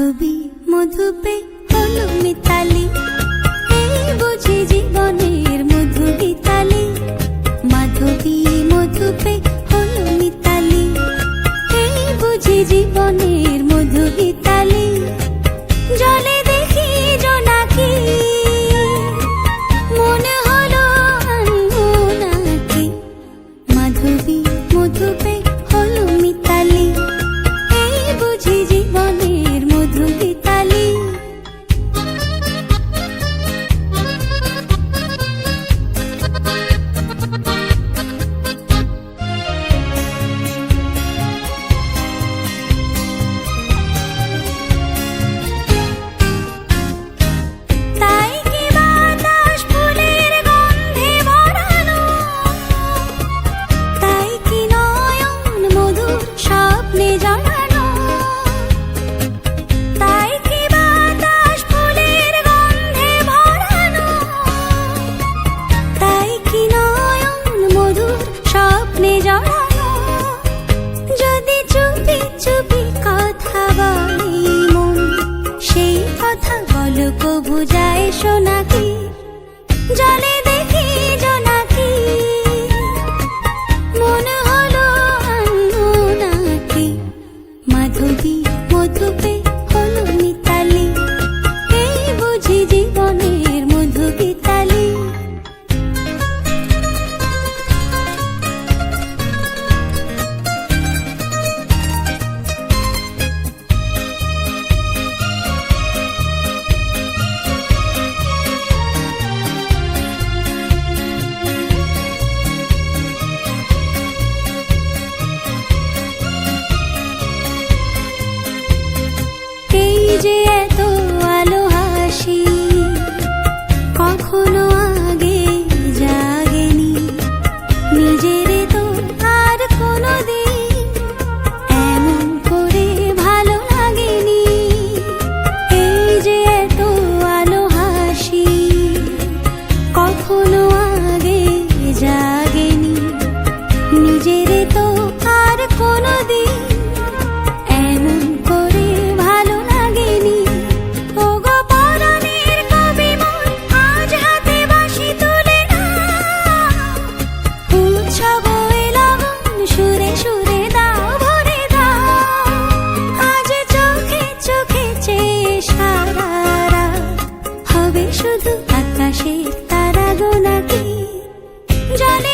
মাধবী মধুপে হলো মিতালি, এই বুঝি জীবনের মধু গীতালি। মাধবী মধুপে হলো মিতালি, এই বুঝি জীবনের মধু গীতালি। জলে দেখি জোনাকি, মনে হলো আনবো নাকি। মাধবী মধুপে হলো মিতালি, এই বুঝি জীবনের মধু গীতালি। তাই কি বাতাস ফুলের গন্ধে ভরানো, তাই কি নয়ন মধুর স্বপ্নে জড়ানো। তাই কি বাতাস ফুলের গন্ধে ভরানো, তাই কি নয়ন মধুর স্বপ্নে জড়ানো। যদি চুপি চুপি কথা বলে মন, সেই কথা বলো কবু যায় শোনাকি। জলে দেখি জোনাকি, মনে হলো আনবো নাকি। মাধবী মধুপে হলো মিতালি, এই বুঝি জীবনের মধু গীতালি। এই যে এত আলো হাসি, কখনো আগে জাগেনি। নিজের তো আর কোনোদিন এমন করে ভালো লাগেনি। এই যে এত আলো হাসি, কখনো আগে জাগেনি। নিজের তো আর কোনোদিন এমন করে ভালো লাগেনি। ওগো পরাণের কবি মন, আজ হাতে বাঁশি তুলে নাও। উৎসব এ লগন সুরে সুরে দাও ভরে দাও। আজ চোখে চোখে চেয়ে সারা রাত হবে শুধু আকাশের তারা গোনাকি। জলে